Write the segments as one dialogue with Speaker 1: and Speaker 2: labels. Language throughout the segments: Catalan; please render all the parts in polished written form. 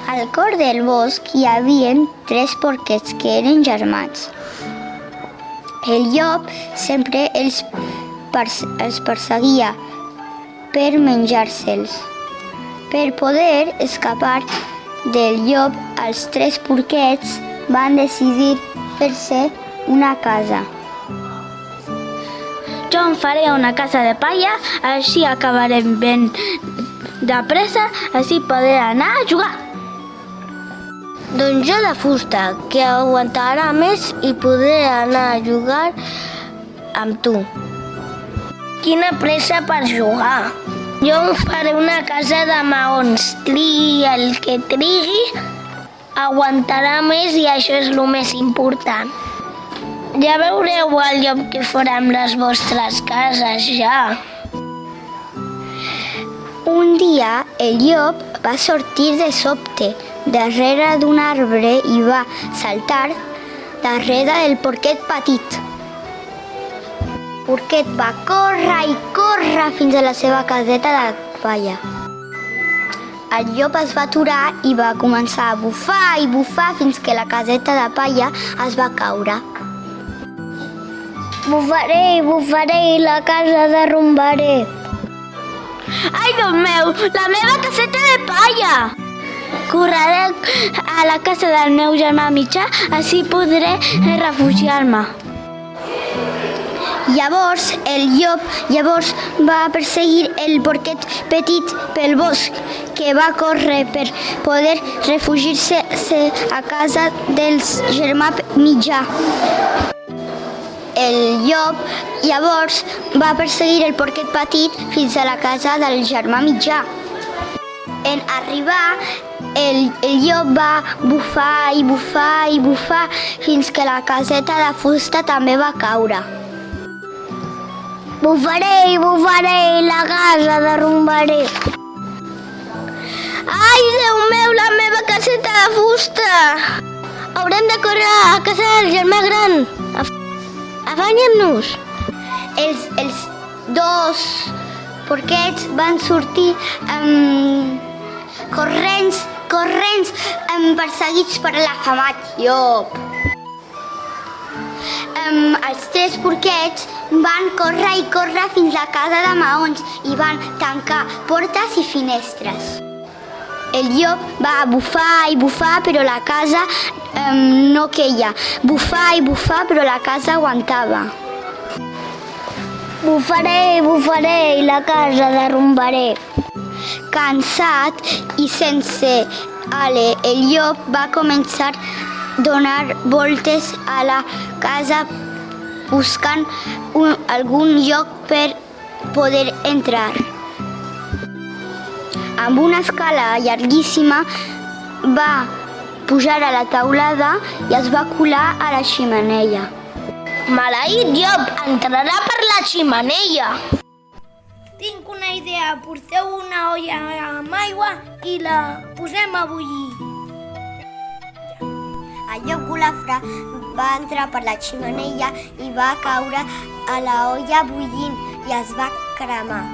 Speaker 1: Al cor del bosc hi havia 3 porquets que eren germans. El llop sempre els perseguia per menjar-se'ls. Per poder escapar del llop, els 3 porquets van decidir fer-se una casa.
Speaker 2: Jo em faré una casa de palla, així acabarem ben de pressa, així podré anar a jugar.
Speaker 3: Doncs jo de fusta, que aguantarà més i podré anar a jugar amb tu.
Speaker 4: Quina pressa per jugar. Jo em faré una casa de maons. Trigui el que trigui, aguantarà més i això és el més important. Ja veureu el llop que farà amb les vostres cases, ja.
Speaker 1: Un dia el llop va sortir de sobte darrere d'un arbre i va saltar darrere del porquet petit. El porquet va córrer i córrer fins a la seva caseta de palla. El llop es va aturar i va començar a bufar i bufar fins que la caseta de palla es va caure.
Speaker 4: Bufaré, bufaré i la casa derrumbaré.
Speaker 2: Ai, Déu meu, la meva caseta de palla! Correré a la casa del meu germà mitjà, així podré refugiar-me.
Speaker 1: Llavors el llop va perseguir el porquet petit pel bosc, que va córrer per poder refugiar-se a casa del germà mitjà. El llop llavors va perseguir el porquet petit fins a la casa del germà mitjà. En arribar, el llop va bufar i bufar i bufar fins que la caseta de fusta també va caure.
Speaker 4: Bufaré, bufaré i la casa derrumbaré. Ai, Déu meu, la meva caseta de fusta! Haurem de córrer a casa del germà gran. Afanyem-nos!
Speaker 1: Els 2 porquets van sortir corrents, perseguits per l'afamat llop. Els 3 porquets van córrer i córrer fins a casa de maons i van tancar portes i finestres. El llop va bufar i bufar, però la casa no queia. Bufar i bufar, però la casa aguantava.
Speaker 4: Bufaré, bufaré i la casa derrumbaré.
Speaker 1: Cansat i sense alè, el llop va començar a donar voltes a la casa buscant algun lloc per poder entrar. Amb una escala llarguíssima va pujar a la taulada i es va colar a la xemeneia.
Speaker 4: Maleït llop, entrarà per la xemeneia.
Speaker 3: Tinc una idea, porteu una olla amb aigua i la posem a bullir.
Speaker 1: El llop golafre va entrar per la xemeneia i va caure a la olla bullint i es va cremar.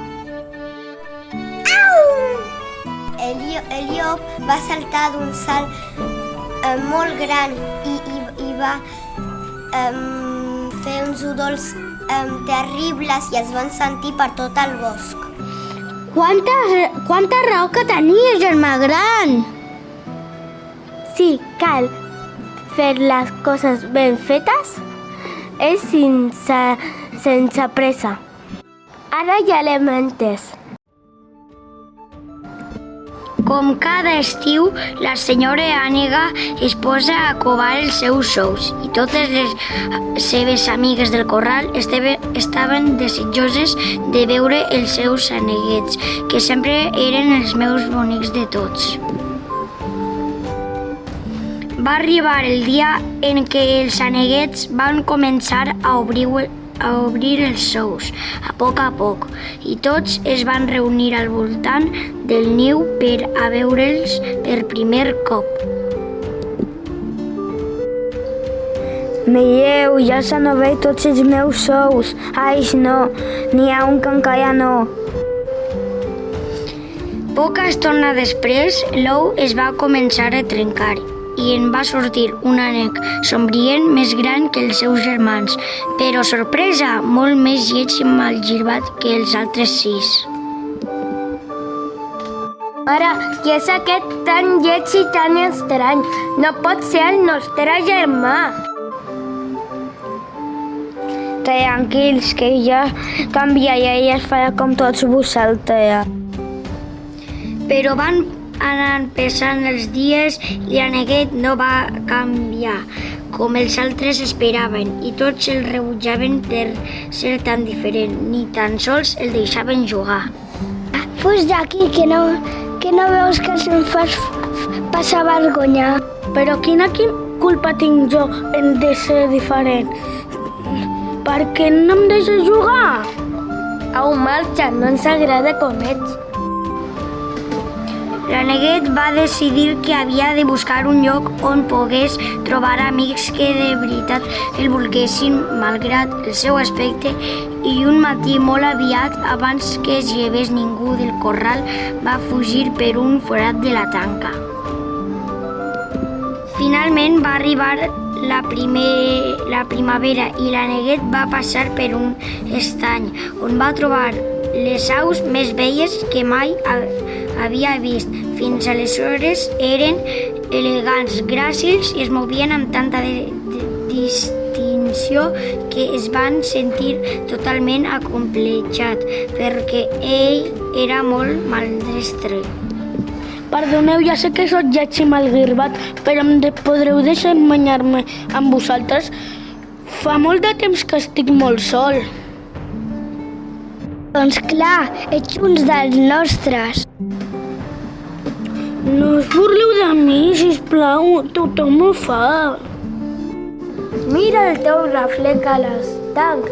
Speaker 1: El llop va saltar d'un salt molt gran i va fer uns udols terribles i es van sentir per tot el bosc.
Speaker 4: Quanta raó que tenia, germà gran!
Speaker 2: Sí, cal fer les coses ben fetes és sense pressa. Ara ja l'hem entès.
Speaker 1: Com cada estiu, la senyora Ànega es posa a covar els seus ous i totes les seves amigues del corral estaven desitjoses de veure els seus aneguets, que sempre eren els més bonics de tots. Va arribar el dia en què els aneguets van començar a obrir els ous a poc, i tots es van reunir al voltant del niu per a veure'ls per primer cop.
Speaker 2: Mireu, ja s'han obert tots els meus ous. Ai, no, n'hi ha un que encara no.
Speaker 5: Poca estona després, l'ou es va començar a trencar i en va sortir un ànec somrient més gran que els seus germans, però, sorpresa, molt més lleig i malgirbat que els altres 6.
Speaker 4: Mare, qui és aquest tan lleig i tan estrany? No pot ser el nostre germà.
Speaker 2: Tranquils, que ja canvia i ella es farà com tots vosaltres.
Speaker 5: Però van anar passant els dies i l'Aneguet no va canviar com els altres esperaven i tots el rebutjaven per ser tan diferent, ni tan sols el deixaven jugar.
Speaker 1: Fus d'aquí, que no veus que se'm fas passar vergonya.
Speaker 2: Però quina culpa tinc jo en de ser diferent? Per què no em deixes jugar?
Speaker 4: Au, marxa, no ens agrada com ets.
Speaker 5: L'Aneguet va decidir que havia de buscar un lloc on pogués trobar amics que de veritat el volguessin malgrat el seu aspecte, i un matí molt aviat, abans que es llevés ningú del corral, va fugir per un forat de la tanca. Finalment va arribar la primavera i l'Aneguet va passar per un estany on va trobar les aus més belles que mai havia vist. Fins aleshores eren elegants, gràcils i es movien amb tanta distinció que es van sentir totalment acomplexats perquè ell era molt maldestre.
Speaker 2: Perdoneu, ja sé que sóc lleig i malgirbat, però podreu deixar banyar-me amb vosaltres? Fa molt de temps que estic molt sol.
Speaker 1: Doncs clar, ets uns dels nostres.
Speaker 2: No us burleu de mi, sisplau, tothom ho fa.
Speaker 4: Mira el teu reflec a l'estanc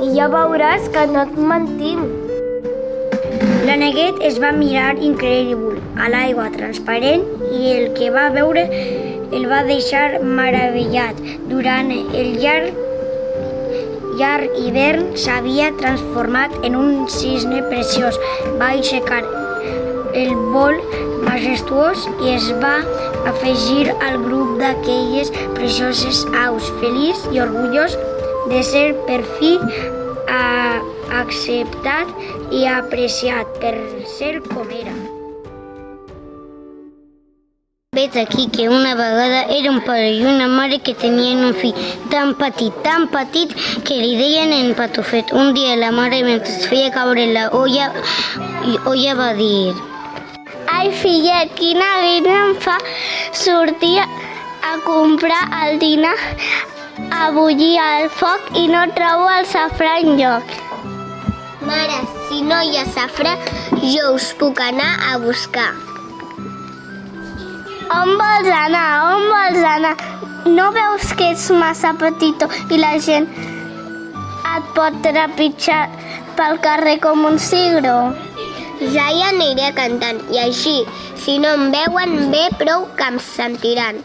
Speaker 4: i ja veuràs que no et mentim.
Speaker 5: L'Aneguet es va mirar incrèdul a l'aigua transparent i el que va veure el va deixar meravellat. Durant el llarg hivern s'havia transformat en un cisne preciós. Va aixecar el vol majestuós i es va afegir al grup d'aquelles precioses aus, feliç i orgullós de ser per fi acceptat i apreciat per ser com era.
Speaker 1: Vet aquí que una vegada era un pare i una mare que tenien un fill tan petit, que li deien en Patufet. Un dia la mare, mentre feia caure la olla va dir:
Speaker 2: Ai, fillet, quina gana em fa sortir a comprar el dinar, a bullir al foc i no trobo el safrà enlloc.
Speaker 1: Mare, si no hi ha safrà, jo us puc anar a buscar.
Speaker 2: On vols anar? No veus que ets massa petitó i la gent et pot trepitjar pel carrer com un cigro?
Speaker 1: Ja hi aniré cantant, i així, si no em veuen bé, prou que em sentiran.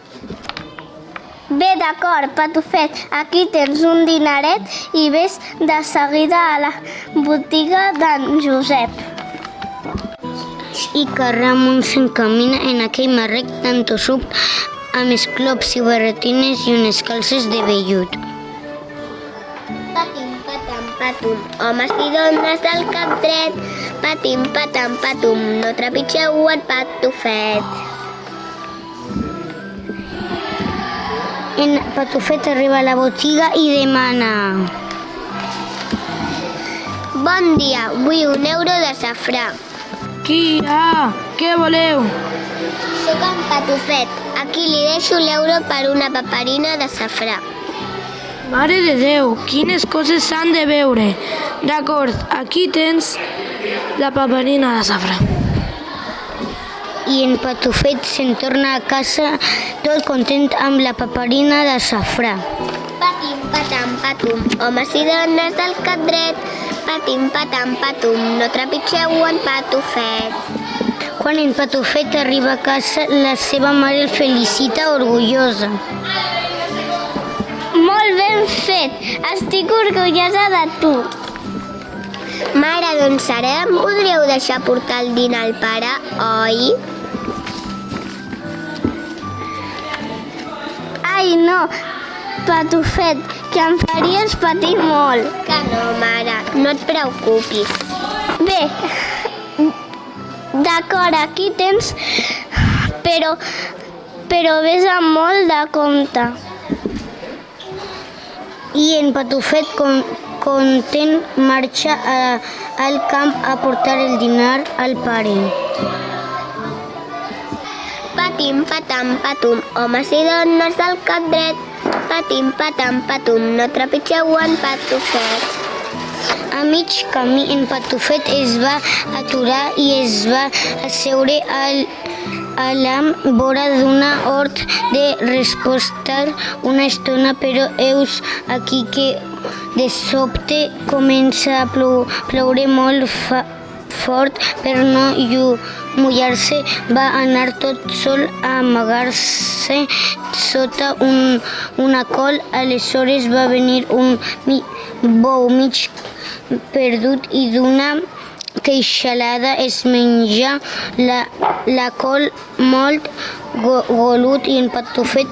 Speaker 2: Bé, d'acord, Patufet, aquí tens un dinaret i ves de seguida a la botiga d'en Josep.
Speaker 1: I que Ramon s'encamina en aquell marrec tan tossup amb esclops i barretines i unes calces de vellut. Patim, patam, patum, homes i dones del cap dret. Patim, patam, patum, no trepitgeu el Patufet. En Patufet arriba a la botiga i demana: Bon dia, vull €1 de safrà.
Speaker 2: Qui? Què voleu?
Speaker 1: Soc en Patufet. Aquí li deixo l'euro per una paperina de safrà.
Speaker 2: Mare de Déu, quines coses s'han de veure. D'acord, aquí tens la paperina de safrà.
Speaker 1: I en Patufet se'n torna a casa tot content amb la paperina de safrà. Patim, patam, patum, homes i dones del cap dret. Patim, patam, patum, no trepitgeu en Patufet. Quan en Patufet arriba a casa, la seva mare el felicita orgullosa.
Speaker 2: Molt ben fet, estic orgullosa de tu.
Speaker 1: Mare, doncs ara em podríeu deixar portar el dinar al pare, oi?
Speaker 2: Ai, no, Patufet, que em faries patir molt.
Speaker 1: Que no, mare, no et preocupis.
Speaker 2: Bé, d'acord, aquí tens, però vés amb molt de compte.
Speaker 1: I en Patufet, content, marxa al camp a portar el dinar al pare. Patim, patam, patum, homes i dones del cap dret. Patim, patam, patum, no trepitgeu en Patufet. A mig camí, en Patufet es va aturar i es va asseure a la vora d'una hort de repostar una estona, però heus aquí que de sobte comença a ploure molt fort. Per no mullar-se, va anar tot sol a amagar-se sota una col. Aleshores va venir un bou mig perdut i d'una queixalada es menja la col molt golut, i en Patufet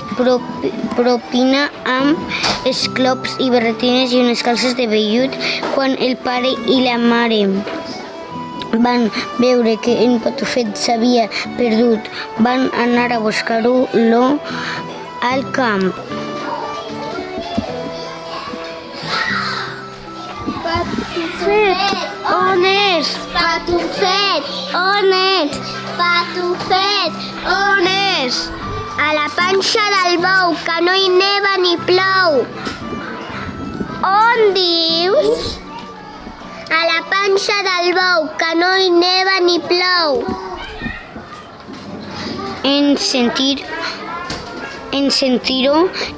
Speaker 1: propina amb esclops i barretines i unes calces de vellut. Quan el pare i la mare van veure que en Patufet s'havia perdut, van anar a buscar-lo al camp.
Speaker 2: Patufet, on és?
Speaker 1: Patufet, on ets? Patufet,
Speaker 2: On és?
Speaker 1: a la panxa del bou, que no hi neva ni plou.
Speaker 2: On dius?
Speaker 1: A la panxa del bou, que no hi neva ni plou. En sentir-ho,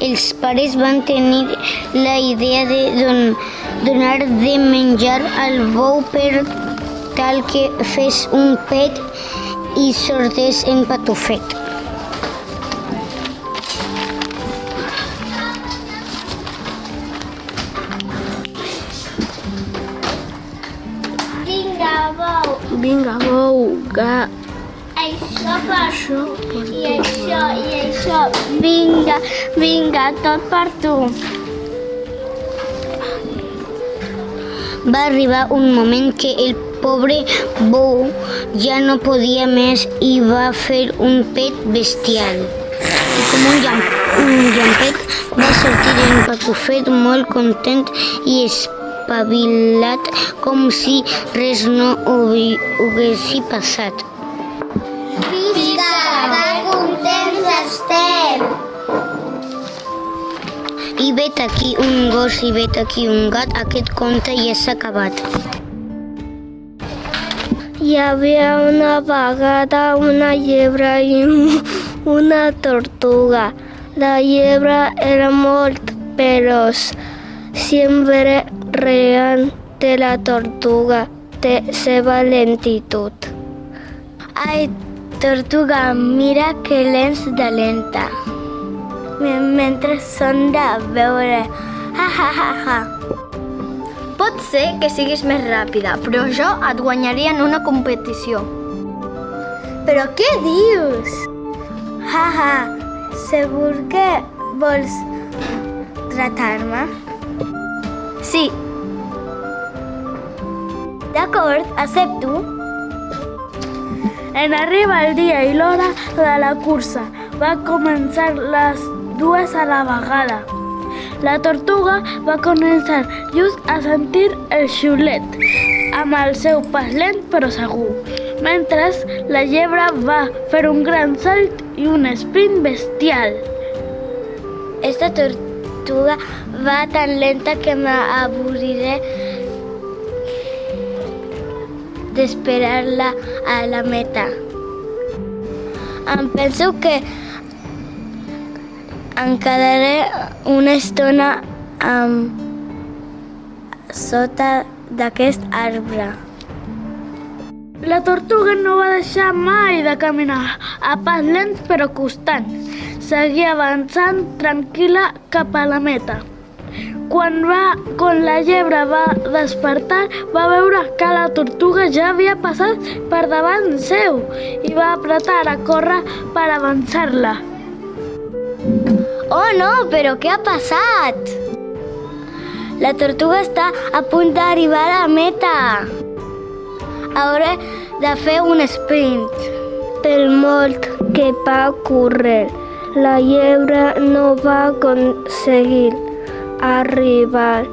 Speaker 1: els pares van tenir la idea de donar de menjar al bou per tal que fes un pet i sortés en Patufet.
Speaker 2: Vinga, bou, que...
Speaker 3: Això per això, i això.
Speaker 2: Vinga, tot per tu.
Speaker 1: Va arribar un moment que el pobre bou ja no podia més i va fer un pet bestial. I com un llampet va sortir en Patufet molt content i espavilat, com si res no hagués passat.
Speaker 3: Visca, que contents estem!
Speaker 1: I vet aquí un gos i vet aquí un gat, aquest conte ja s'ha acabat.
Speaker 2: Hi havia una vegada una llebre i una tortuga. La llebre era molt feroç, sempre reant de la tortuga, de seva lentitud. Ai, tortuga, mira que lents de lenta. Mentre són de veure. Ha, ha, ha, ha.
Speaker 5: Pot ser que siguis més ràpida, però jo et guanyaria en una competició.
Speaker 2: Però què dius? Ha, ha, segur que vols tratar-me?
Speaker 5: Sí,
Speaker 2: D'acord, accepto.
Speaker 6: En arriba el dia i l'hora de la cursa. Va començar les dues a la vegada. La tortuga va començar just a sentir el xiulet, amb el seu pas lent però segur, mentre la llebre va fer un gran salt i un sprint bestial.
Speaker 2: Esta tortuga va tan lenta que me aburriré d'esperar-la a la meta. Em penso que em quedaré una estona sota d'aquest arbre.
Speaker 6: La tortuga no va deixar mai de caminar, a pas lent però constant. Seguia avançant tranquil·la cap a la meta. Quan la llebre va despertar, va veure que la tortuga ja havia passat per davant seu i va apretar a córrer per avançar-la.
Speaker 1: Oh no, però què ha passat? La tortuga està a punt d'arribar a la meta. Hauré de fer un sprint.
Speaker 7: Per molt que va córrer, la llebre no va aconseguir arribar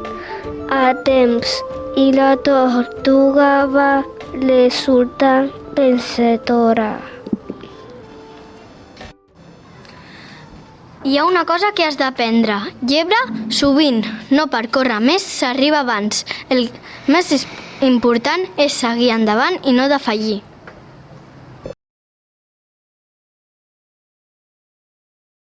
Speaker 7: a temps i la tortuga va resultar vencedora.
Speaker 2: Hi ha una cosa que has d'aprendre. Llebre, sovint, no per córrer més, s'arriba abans. El més important és seguir endavant i no defallir.